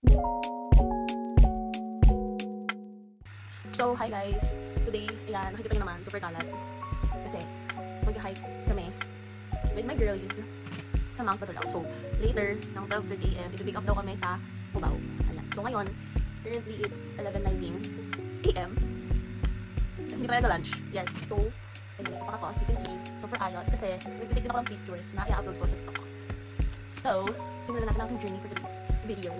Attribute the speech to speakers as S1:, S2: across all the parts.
S1: So, hi guys! Today, ayan, nakikita nyo naman, super kalat. Kasi, mag-hike kami with my girlies sa Mount Batulao. So, later, ng 12:30 AM, ito-pick up daw kami sa Cubao. Ayan. So, ngayon, currently it's 11:19 AM. At hindi pa tayo lunch. Yes. So, ayun, ito pa ako. As you can see, super ayos. Kasi, nagtitig din ako ng pictures na i-upload ko sa TikTok. So, simulan natin ang aking journey for today's video.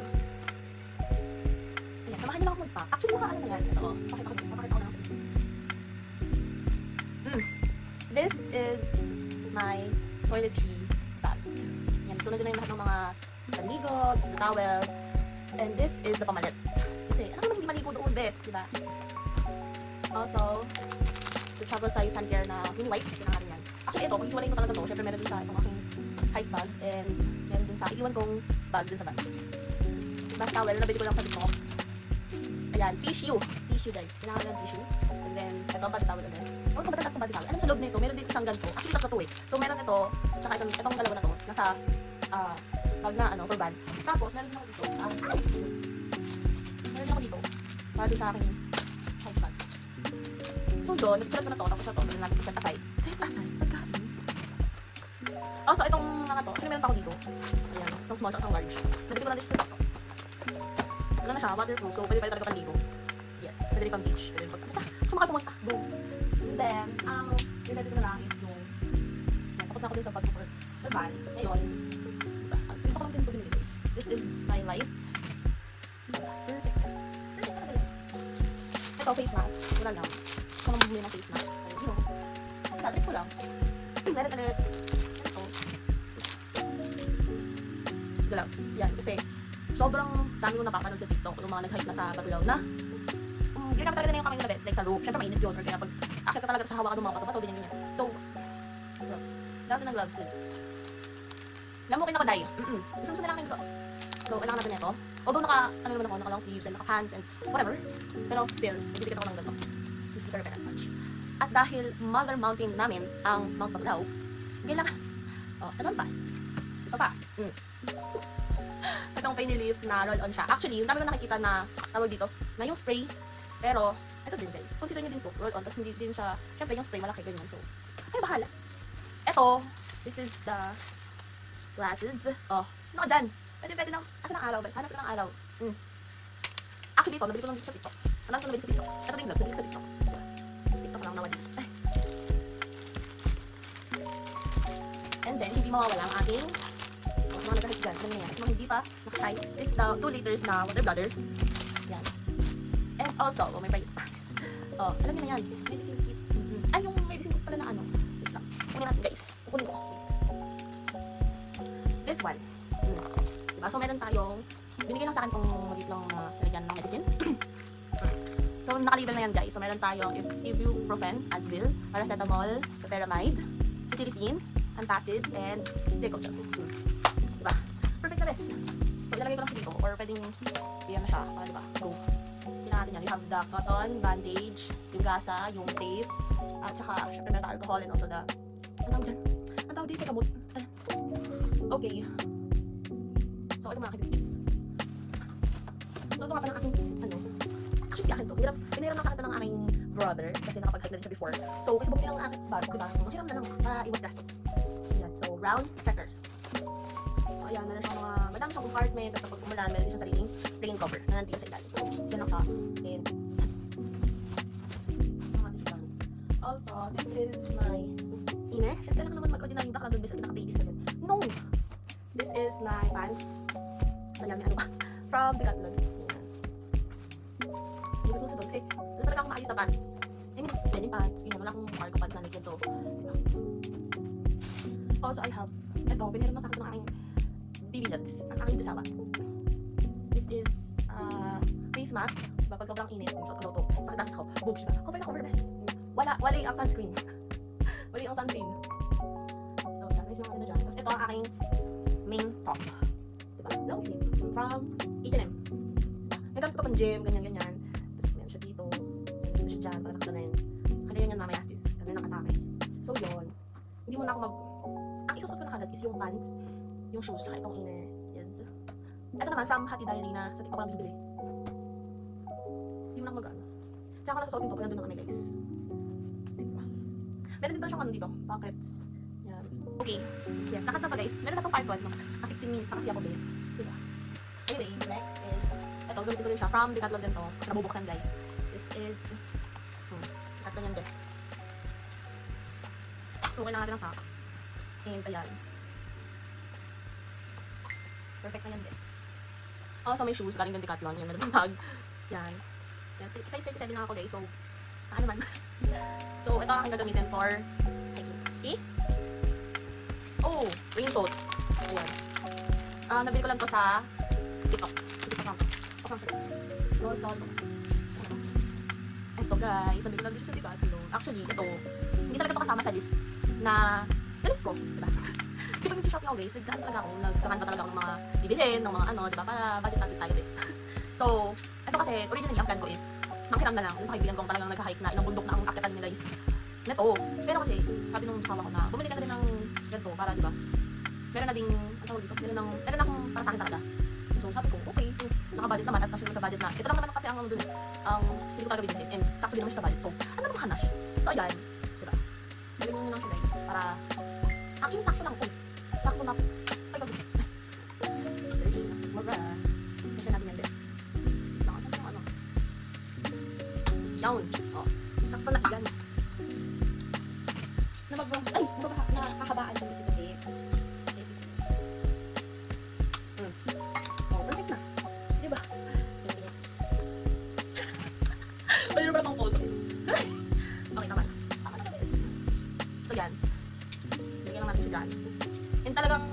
S1: Ayan, samahan niyo lang ako mag-pack. Actually, naka-ano na yan. Ito, pakita ko na lang sa video. This is my toiletry bag. Yan, sunod na yung lahat ng mga panligo, this is the towel, and this is the pamalit. Kasi, alam naman hindi maligo doon, best, di ba? Also, the travel size hand care na mini wipes, yun ang akin yan. Actually, ito, maghiwalay ko talaga to. Siyempre, meron din sa itong aking hike bag, and meron din sa iiwan kong bag dun sa bag. Bath towel, nabili ko lang sa TikTok. Ayan, tissue guys. Kailangan ng tissue. And then, ito, body towel ulit. Huwag ko ba talaga body towel? Alam sa loob nito, meron din isang ganito. Actually, tatlo to eh. So, meron ito, tsaka itong dalawa na to, nasa, bag na, for van. Tapos, meron din ako dito, meron din ako dito, para din sa aking hike bag. So, yun, nagsulat ko na to, tapos na to, meron natin set aside. Set aside? Pagkain? Also, itong mga to, actually, meron pa ako dito. Ayan, isang small, isang large. Nabili ko lang dito sa TikTok. Ano na siya, waterproof, so pwede pa rin talaga panligo. Yes, pwede rin pang beach, pwede rin pang... Basta, gusto mo kayo pumunta, boom. And then, yung dito na lang is yung... Yan, tapos na ako dun sa pag-for the van. Ngayon, sige pa ko lang din ito binili guys. This is my light. Perfect. Perfect talaga. Ito, face mask. Wala lang. Gusto ko bumili ng face mask. Ayun, you know. Trip ko lang. Meron ulit. Ito. Gloves. Yan, kasi sobrang dami ko napapanood sa TikTok yung mga nag-hike na sa Batulao na ginagamit talaga na yung kamay na best, like sa rope. Siyempre mainit yun, or kaya pag akit ka talaga sa hawakan ng mga bato-bato, ganyan. So, gloves. Dati ng gloves is lamukin ako dye. Gusto nila akin ito. So, kailangan natin ito. Although ano naman ako, naka long sleeves and naka pants and whatever. Pero still, nagdidikit ako ng ganito. Yung sticker pen and punch. At dahil mother mountain namin ang Mount Batulao, kailangan, sa lampas. Ito pa. Itong pain relief na roll-on siya. Actually, yung dami ko nakikita na tawag dito, na yung spray, pero, ito din guys, consider nyo din to, roll-on, tapos hindi din siya, syempre yung spray malaki, ganyan, so, ay bahala. Ito, this is the glasses. Oh, sino ka dyan? Pwede lang, asa ng araw ba? Hanap ko ng araw. Actually, ito, nabili ko lang dito sa TikTok. Alam ko nabili sa TikTok. Ito din gloves, nabili ko sa TikTok. TikTok lang nowadays. And then, hindi mawawala ang ating mga nag-hike dyan. Alam niya yan. At mga hindi pa nakatry, this is the 2 liters na water bladder. Yan. And also, may price packs. Alam niyo na yan. Medicine kit. Ay, yung medicine kit pala na ano. Wait lang. Kunin natin guys. Kunin ko. Wait. This one. Diba? So, meron tayong, binigay lang sa akin itong maliit lang nilagyan ng medicine. So, nakalabel na yan guys. So, meron tayong ibuprofen, Advil, paracetamol, loperamide, cetirizine, antacid, and Decogen. Diba? Perfect na this. So, ilalagay ko lang siya dito. Or pwedeng, yan na siya. Diba? Go. Kailangan natin yan. You have the cotton, bandage, yung gasa, yung tape, at saka, syempre meron the alcohol, and also the, ang tawag dyan? Ang tawag dyan sa kamot. Okay. So, ito mga kaibigan. So, ito nga pala aking, actually, akin to. Pinahiram na sa akin ng aking brother, kasi nakapag-hike na rin siya before. So, kasi bumili ng aking bag, diba? Mahiram na lang, iwas gastos. Ayan. So, round checker. So, ayan, meron siyang mga, madami siyang compartment, tapos kapag umulan, meron din siyang sariling rain cover na nandito sa ilalim. So, yan lang siya. And, also, this is my inner. Siyempre lang naman mag-ordinary black lang doon sa pinaka-babies na dyan. No! This is my pants. Ayan, ano ba? From Decathlon. Ayan. Hindi ko siya doon kasi, wala talaga akong maayos sa pants. I mean, denim pants. Yan, wala akong cargo pants na nagyan to. Diba? Also, I have, ito, piniram na sa akin ng aking BB Lods, ang aking Dusawa. This is face mask. Pag sobrang init, so ko to. Sakit nasis ako. Boobs, diba? Cover na cover best. Wala yung sunscreen. Wala yung sunscreen. So, yan. Guys, yung ano dyan. Tapos ito ang aking main top. Diba? Long sleeve. From H&M. Nagamit ko pang gym, ganyan-ganyan. Tapos meron siya dito. Meron siya dyan, para nakita na rin. Kaya yan mamaya sis. Kaya nakatake. So, yun. Hindi mo na ako ang isusuot ko na kagad is yung pants, yung shoes, tsaka itong inner. Yes. Ito naman, from Hati Diary na sa TikTok ko lang bibili. Hindi mo na ako mag-ano. Tsaka ko nasusuotin to pag nandun na kami, guys. Diba? Meron din pala siyang ano dito, pockets. Yan. Okay. Yes, nakat na pa guys. Meron na pang part 1, no? 16 minutes na kasi ako, guys. Diba? Anyway, next is, ito, gamitin ko din siya. From Decathlon din to. Nabubuksan, guys. This is, Decathlon yan, best. So, kailangan natin ng socks. And, ayan. Perfect na yan, guys. Also, may shoes. Galing din Decathlon. Yan, meron bag. Yan. Size 37 lang ako, guys. So, naman. So, ito ang aking gagamitin for hiking. Okay? Oh, raincoat. Ayan. Nabili ko lang to sa TikTok. TikTok lang. TikTok lang siya, guys. So, ito, guys. Nabili ko lang dito sa Decathlon. Actually, ito, hindi talaga ito kasama sa list na, sa list ko, diba? Kasi pag nag-shopping ako, guys, nagkakanta talaga ako ng mga bibilhin, ng mga ano, diba? Para budget tayo, guys. So, ito kasi, originally, ang plan ko is, mangkiram na lang. Yung sa kaibigan kong talagang nag-hike na ilang bundok na ang akitan niya, guys. Neto. Pero kasi, sabi nung asawa ko na, bumili ka na rin ng ganito para, di ba? Meron na ding, ang tawag dito, meron akong para sa akin talaga. So, sabi ko, okay, since naka-budget naman at kasi naman sa budget na, ito lang naman kasi ang dun hindi ko talaga bibili. And, sakto din naman siya sa budget. So, ano naman hanash? So, ayan, di ba? Ganyan nyo lang siya, guys, para, actually, sakto lang po. Sakto lang. Ay, gagawin. Sorry, mura. Kasi natin yan, guys. Nakasan yung ano. Down. Oh. Sakto na iyan. Ay! Nakakabaan din kasi ito, guys. Oh, perfect na. Diba? Ganyan. Pwede na pala itong pose. Okay, tama na. Tama na, guys. So, yan. Lagyan lang natin siya dyan. And talagang,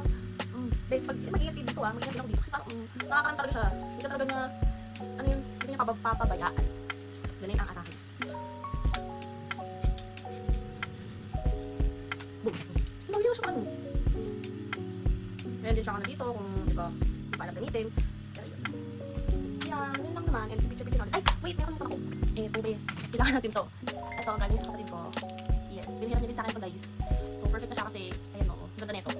S1: guys, pag mag-iingat dito mag-iingat din ako dito. Kasi parang, nakakaroon talaga siya. Hindi ka talaga niya, ano yun, hindi niya papabayaan. Ganun ang arachis. Boom. Hindi ko siya ano. Meron din siya ano dito, kung di ba, paano gamitin. Pero yun. Yan, yun lang naman. And picture natin. Ay, wait, meron ako. Ito, guys. Kailangan natin to. Ito, galing sa kapatid ko. Yes, binihira niya din sa akin to, guys. So, perfect na siya kasi, ayan o, ganda na ito.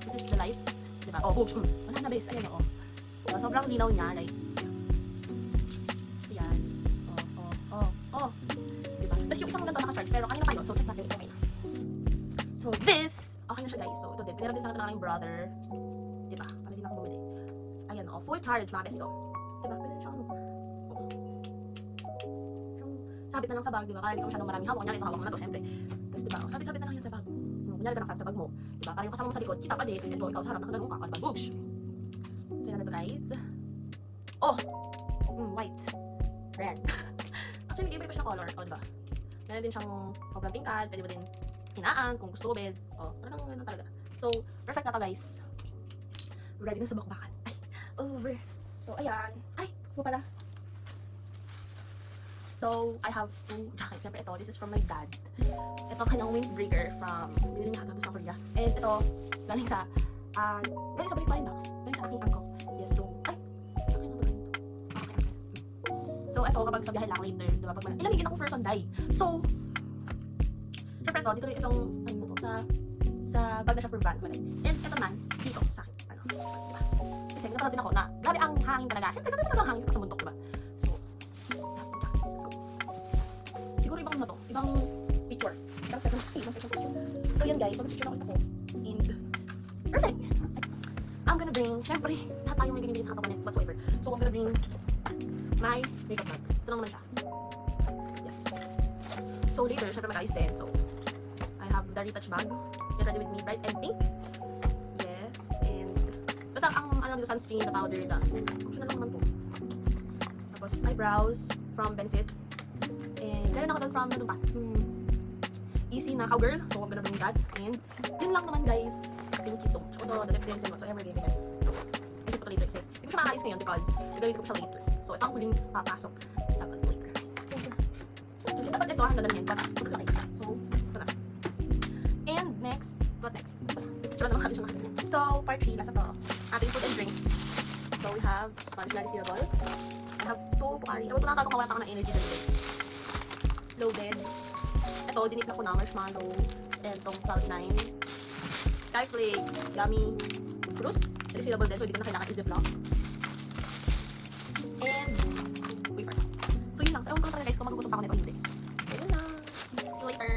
S1: This is the light. Diba? Oh, boom. Wala na, bes. Ayan o. Sobrang linaw niya, like, so yan. Oh. Diba? Tapos yung isang ganito naka-charge, pero kanina pa yun. So, check natin ito okay na. So, this, okay na siya, guys. So, ito din. Pinira din sa akin ng aking brother. Diba? Para din ako bumili. Ayan o, full charge, mga bes ito. Diba? Pwede siya ano. Sabit na lang sa bag, diba? Kaya hindi ko masyadong maraming hawak. Kunyari, ito hawak mo na to, syempre. Tapos, diba? Sabit na lang yan sa bag. Kunyari ka lang sabit sa bag mo. Diba? Para yung kasama mo sa likod, kita pa din. Tapos, ikaw sa harap, nakaganoong ka. Diba? Boosh! Check natin ito, guys. Oh! White. Red. Actually, iba-iba siya color. O, diba? Meron din siyang sobrang tingkad. Pwede mo din hinaan kung gusto mo, bez. O, talagang gano'n talaga. So, perfect na to, guys. Ready na sa bakbakan. Ay! Over. So, ayan. Ay! Ito pala. So, I have two jackets. Siyempre, ito. This is from my dad. Ito, kanyang windbreaker from, binili niya ata sa Korea. And ito, galing sa Balikbayan box. Galing sa aking uncle. Yes, so, ay! Okay na ba rin ito? Okay. So, ito, kapag sa biyahe lang later, diba? Pag ilamigin ako first on die. So, siyempre ito, dito itong, ano to, sa bag na siya for van. And ito naman, dito, sa akin. Ano, diba? Kasi, napanood din ako na, grabe ang hangin talaga. Siyempre, grabe talaga ang hangin sa bundok, diba? So, jackets. So, siguro ibang na to. Ibang picture. Ibang second picture. So, yan guys, mag-picture ako ito ko. And, perfect! I'm gonna bring, syempre, lahat tayo may ganyan sa katawan whatsoever. So, I'm gonna bring my makeup bag. Ito lang naman siya. Yes. So, later, syempre mag-ayos din. So, I have the retouch bag. Get ready with me, bright and pink. Yes, and basta ang ano dito, sunscreen, the powder, the optional lang naman po. Tapos, eyebrows from Benefit. And, meron ako doon from, ano ba? Easy na cowgirl. So, I'm gonna bring that. And, yun lang naman, guys. Thank you so much. Also, the lip tints and whatsoever, ganyan. So, I should put it later kasi hindi ko siya makakayos ngayon because gagawin ko siya later. So, ito ang huling papasok sa later. So, dapat ito ang dadalhin, but okay. So, ito na. And next, what next? Picture naman kami siya nakita. So, part 3, nasa to. Ating food and drinks. So, we have sponge na resealable. I have 2 Pocari. Ewan ko nakatago kawalan ako ng energy drinks. Loaded. Ito, ginip na ko na marshmallow. And itong Cloud9. Skyflakes, gummy, fruits. Resealable din, so hindi ko na kailangan i-ziplock. And wafer. So yun lang. So ewan ko lang talaga guys kung magugutom pa ako nito o hindi. So yun lang. See you later.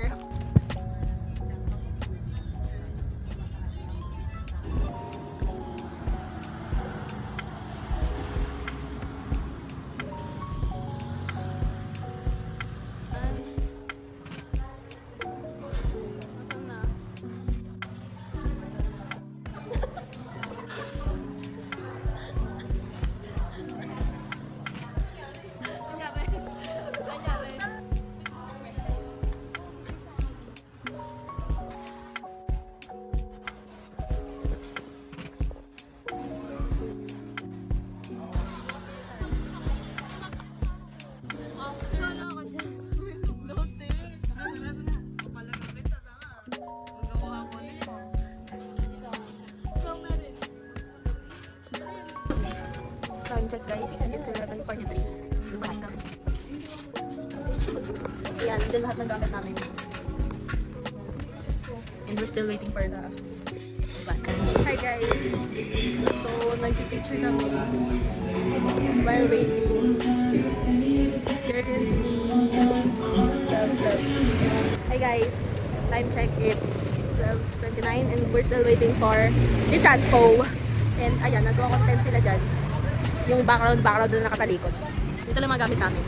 S1: Time check guys, it's 11:43. Lumahan kami. Yan, din lahat ng gamit namin. And we're still waiting for the van. Hi guys! So, nag-picture kami while waiting. Currently, hi guys! Time check, it's 12:29 and we're still waiting for the transpo. And ayan, nag-content sila dyan. Yung background na nakatalikod. Ito lang mga gamit namin.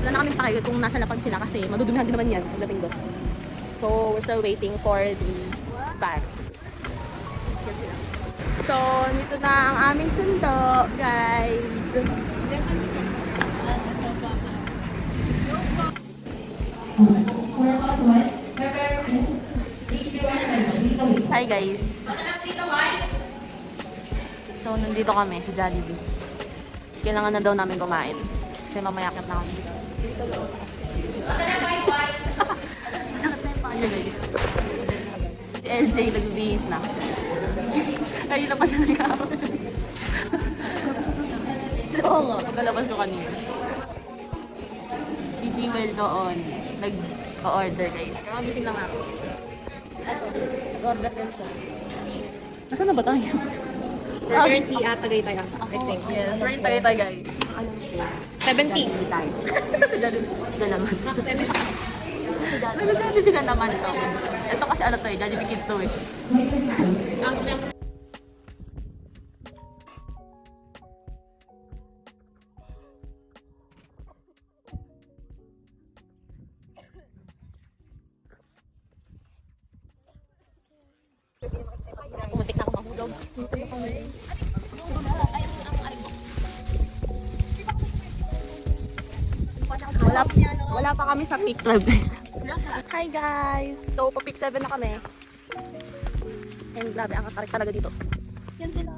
S1: Wala na kaming pakay kung nasa lapag sila kasi madudumihan din naman yan pagdating doon. So, we're still waiting for the van. Yan sila. So, dito na ang aming sundo, guys. Hi guys. So, nandito kami sa Jollibee. Kailangan na daw namin kumain. Kasi mamaya akit na kami. Masakit na yung paa niya guys. Si LJ nagbibihis na. Kanina pa siya nag-aawit. Oo nga, pagkalabas ko kanina. Si Jewel doon. Nag-order guys. Kaya magising lang ako. Nag-order yan siya. Nasaan na ba tayo?
S2: We're currently at Tagaytay, I think.
S1: Yes, we're in Tagaytay guys.
S2: 70.
S1: Sa Jollibee na naman. Jollibee na naman to. Ito kasi ano to eh, Jollibee Kid to eh.
S2: Pumuntik na ako mahulog.
S1: Wala pa kami sa peak 12 guys. Hi guys! So, pa peak 7 na kami. And grabe, ang katarik talaga dito. Yan sila.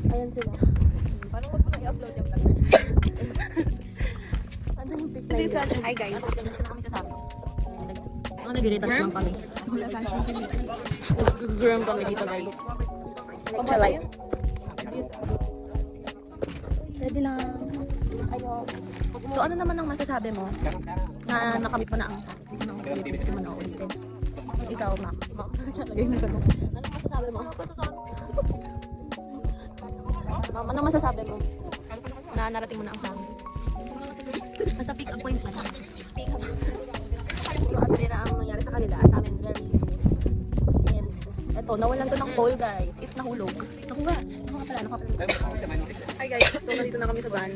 S1: Ayan sila.
S2: Parang wag mo na i-upload yung vlog.
S1: Ano yung pick line?
S2: Hi guys.
S1: Ito na kami sasabi. Nag-retouch lang kami. Nag-groom kami dito guys. Nag-chalite. Ready lang. Ayos. So ano naman ang masasabi mo? Na nakamit mo na ang hindi mo na ulitin. Ikaw, Mac. Ano masasabi mo? Ma'am, ano masasabi mo? Na narating mo na ang sa amin.
S2: Nasa pick up point na.
S1: Pick up. Ano rin ang nangyari sa kanila. Sa amin, very smooth. And eto, nawalan to ng pole guys. It's nahulog. Naku nga. Hi guys, so nandito na kami sa van.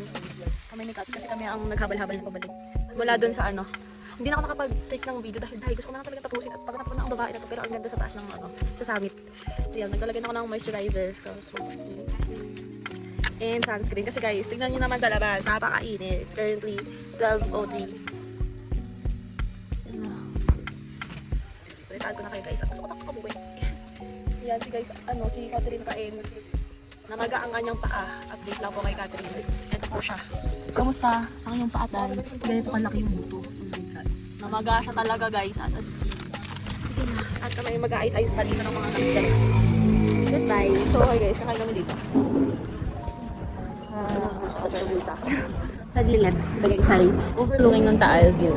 S1: Kami ni Kat kasi kami ang naghabal-habal na pabalik. Mula dun sa ano. Hindi na ako nakapag-take ng video dahil gusto ko na talaga tapusin at pagkatapos ko na ang babae na to pero ang ganda sa taas ng ano, sa summit. So yan, naglalagay na ako ng moisturizer from Smokey. And sunscreen kasi guys, tingnan nyo naman sa labas, napakainit. It's currently 12:03. Palitaan ko na kayo guys at gusto ko nakakabuwi. Yan si guys, ano, si Catherine Kain. Namaga ang kanyang paa. Update lang po kay Catherine. Ito po siya. Kamusta ang iyong paa tayo?
S2: Ganito kalaki yung buto.
S1: Namaga siya talaga guys, as a
S2: Sige na.
S1: At kami mag-aayos-ayos pa dito ng mga kamigay. Goodbye. So, okay guys, kakain kami dito. Sa gilid. Overlooking ng Taal View.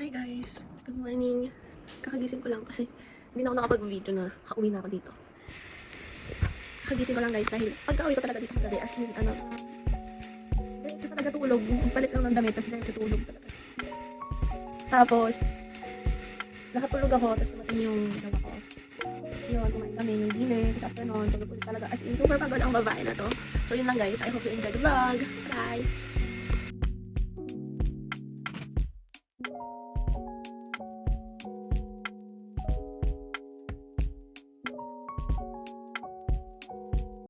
S1: Hi guys! Good morning! Kakagising ko lang kasi hindi na ako nakapag-video na kauwi na ako dito. Kakagising ko lang guys dahil pagka-uwi ko talaga dito sa gabi as in diretso talaga tulog. Palit lang ng damit tapos diretso tulog talaga. Tapos nakatulog ako tapos dumating yung dalawa ko. Yun, kumain kami ng dinner tapos after nun tulog ulit talaga as in super pagod ang babae na to. So yun lang guys, I hope you enjoy the vlog. Bye!